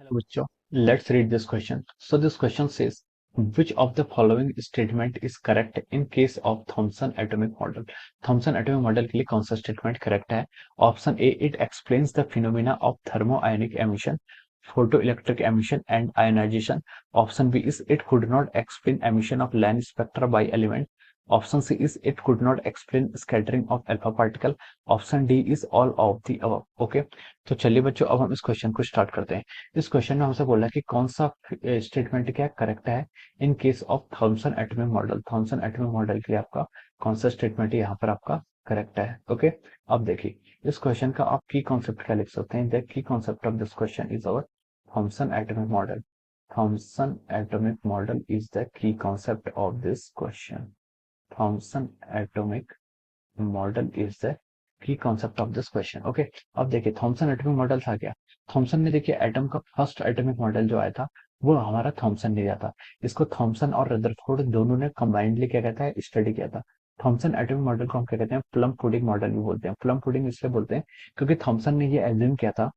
Hello, bachcho. Let's read this question. So this question says, which of the following statement is correct in case of Thomson atomic model? Thomson atomic model के लिए कौन सा statement correct है? Option A, it explains the phenomena of thermoionic emission, photoelectric emission and ionization. Option B is it could not explain emission of line spectra by element. Option C is it could not explain scattering of alpha particle. Option D is all of the above. Okay, तो चलिए बच्चों अब हम इस question को start करते हैं। इस क्वेश्चन में हमसे बोला कि कौन सा स्टेटमेंट क्या करेक्ट है in case of Thomson atomic model. Thomson atomic model के लिए आपका कौन सा स्टेटमेंट यहाँ पर आपका करेक्ट है। ओके, अब देखिए इस क्वेश्चन का आप की कॉन्सेप्ट क्या लिख सकते हैं। The key concept of this question is our Thomson atomic model. Thomson atomic model is the key concept of this question. Thomson atomic model is the key concept of this question. Okay, अब देखिए Thompson atomic model था क्या। Thompson ने देखिए atom का first atomic model जो आया था वो हमारा थॉमसन ने दिया था। इसको थॉमसन और रदरफोर्ड दोनों ने कंबाइंडली क्या कहता है स्टडी किया था। थॉमसन एटॉमिक मॉडल को हम क्या कहते हैं प्लम पुडिंग मॉडल भी बोलते हैं। प्लम पुडिंग इसलिए बोलते हैं क्योंकि थॉमसन ने ये एज्यूम किया था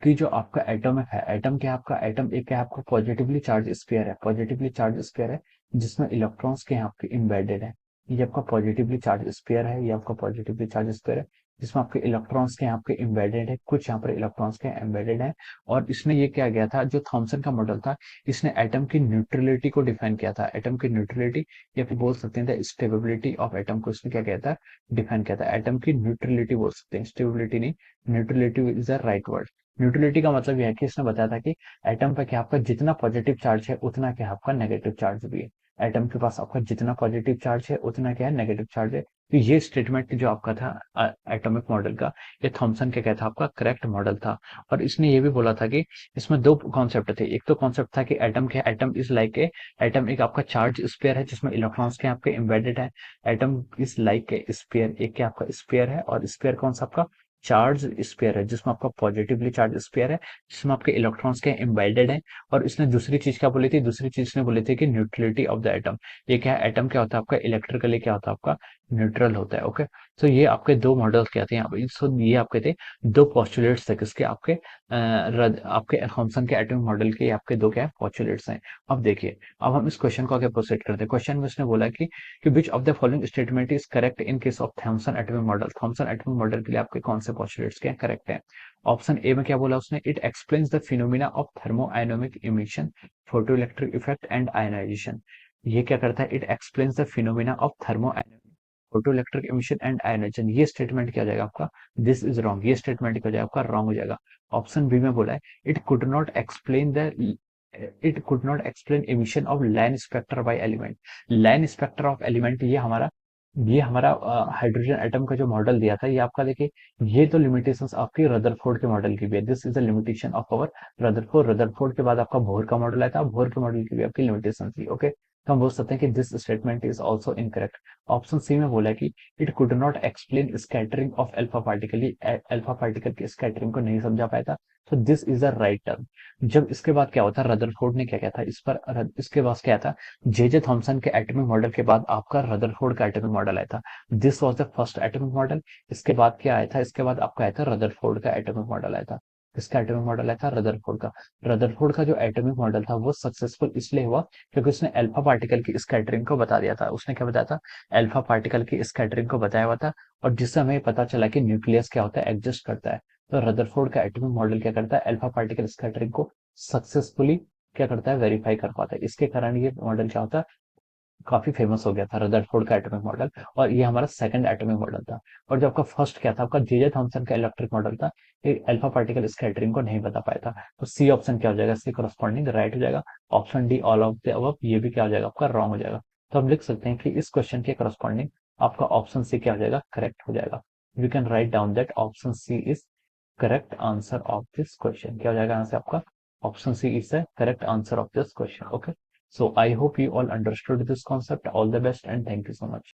कि जो आपका एटम है, एटम क्या आपका एटम एक क्या आपका पॉजिटिवली चार्ज स्फीयर है। पॉजिटिवली चार्ज स्फीयर है जिसमें इलेक्ट्रॉन्स के यहाँ आपके इम्बेडेड है। ये आपका पॉजिटिवली चार्ज स्फीयर है, ये आपका पॉजिटिवली चार्ज स्फीयर है जिसमें आपके इलेक्ट्रॉन्स के यहाँ पे एम्बेडेड है, कुछ यहाँ पर इलेक्ट्रॉन्स के एम्बेडेड है। और इसमें ये क्या गया था जो थॉमसन का मॉडल था, इसने एटम की न्यूट्रलिटी को डिफाइन किया था। एटम की न्यूट्रलिटी या फिर बोल सकते हैं स्टेबिलिटी ऑफ एटम को इसने क्या किया था डिफाइन किया था। एटम की न्यूट्रलिटी बोल सकते हैं, स्टेबिलिटी नहीं, neutrality is the right word. Neutrality का मतलब यह है कि इसने बताया था कि एटम पे क्या आपका जितना पॉजिटिव चार्ज है उतना क्या आपका नेगेटिव चार्ज भी है। एटम के पास आपका जितना पॉजिटिव चार्ज है उतना क्या है नेगेटिव चार्ज है। तो ये स्टेटमेंट जो आपका था एटॉमिक मॉडल का, ये थॉमसन क्या कहता आपका करेक्ट मॉडल था। और इसने ये भी बोला था कि इसमें दो कॉन्सेप्ट थे। एक तो कॉन्सेप्ट था कि atom is like a, atom एक आपका चार्ज स्फीयर है जिसमें इलेक्ट्रॉन्स के आपके एम्बेडेड है। Atom is like a sphere, एक क्या आपका स्फीयर है और स्फीयर कौन सा आपका चार्ज स्फीयर है जिसमें आपका पॉजिटिवली चार्ज स्फीयर है जिसमें आपके इलेक्ट्रॉन्स के एम्बेडेड है। और इसने दूसरी चीज क्या बोली थी, दूसरी चीज ने बोली थी कि न्यूट्रलिटी ऑफ द एटम। ये क्या है एटम क्या होता है आपका इलेक्ट्रिकली क्या होता है आपका न्यूट्रल होता है। ओके, तो ये आपके दो मॉडल क्या थे यहाँ पे। सो ये आपके थे दो पॉस्टुलेट्स थे किसके आपके आपके थॉमसन के एटॉमिक मॉडल के आपके दो क्या पॉस्टुलेट्स हैं। अब देखिए अब हम इस क्वेश्चन को आगे प्रोसीड करते हैं। क्वेश्चन में उसने बोला कि which of the following statement is correct in case of Thomson atomic model. Thomson atomic model के लिए आपके कौन से पॉस्टुलेट्स क्या करेक्ट है। ऑप्शन ए में क्या बोला उसने, it explains the phenomena of thermodynamic emission, photoelectric effect and ionization. ये क्या करता है, it explains the phenomena of thermodynamic photoelectric emission and ionization. ये स्टेटमेंट क्या हो जाएगा आपका, दिस इज रॉन्ग। ये स्टेटमेंट क्या हो जाएगा आपका रॉन्ग हो जाएगा। ऑप्शन बी में बोला है it could not explain the it could not explain emission of line spectra by element. Line spectra of element ये हमारा हाइड्रोजन एटम का जो मॉडल दिया था ये आपका देखिए ये तो लिमिटेशंस आपकी रदरफोर्ड के मॉडल की भी है। This is the limitation of our Rutherford. Rutherford के बाद आपका बोहर का मॉडल आया था, बोहर के मॉडल की भी आपकी लिमिटेशन थी। ओके, तो हम बोल सकते हैं कि this statement is also incorrect. Option C में बोला कि it could not explain scattering of alpha particle. Alpha particle की स्कैटरिंग को नहीं समझा पाया था। तो this is the right term. जब इसके बाद क्या होता है, रदरफोर्ड ने क्या किया था इस पर, इसके बाद क्या था, जे थॉमसन के एटॉमिक मॉडल के बाद आपका रदरफोर्ड का एटॉमिक मॉडल आया था। This was the first atomic model. इसके बाद क्या आया था, इसके बाद आपका आया था रदरफोर्ड का एटॉमिक मॉडल आया था। किसका एटॉमिक मॉडल आया था, रदरफोर्ड का। रदरफोर्ड का जो एटॉमिक मॉडल था वो सक्सेसफुल इसलिए हुआ क्योंकि उसने अल्फा पार्टिकल की स्कैटरिंग को बता दिया था। उसने क्या बताया था, अल्फा पार्टिकल की स्कैटरिंग को बताया हुआ था। और जिससे हमें पता चला कि न्यूक्लियस क्या होता है, एग्जिस्ट करता है। तो रदरफोर्ड का एटॉमिक मॉडल क्या करता है, अल्फा पार्टिकल स्कैटरिंग को सक्सेसफुली क्या करता है, वेरीफाई कर पाता है। इसके कारण ये मॉडल क्या होता है, काफी फेमस हो गया था रदरफोर्ड का एटॉमिक मॉडल। और ये हमारा सेकंड एटॉमिक मॉडल था। और जो आपका फर्स्ट क्या था, आपका जे थॉमसन का इलेक्ट्रिक मॉडल था, ये अल्फा पार्टिकल स्कैटरिंग को नहीं बता पाया था। तो सी ऑप्शन क्या हो जाएगा, सी करस्पॉन्डिंग राइट हो जाएगा। Option D all of the above ये भी क्या हो जाएगा आपका रॉन्ग हो जाएगा। तो हम लिख सकते हैं कि इस क्वेश्चन के करस्पॉन्डिंग आपका ऑप्शन सी क्या हो जाएगा, करेक्ट हो जाएगा। You can write down that option C is correct answer of this question. क्या हो जाएगा आंसर आपका, option C is the correct answer of this question. Okay, so I hope you all understood this concept. All the best and thank you so much.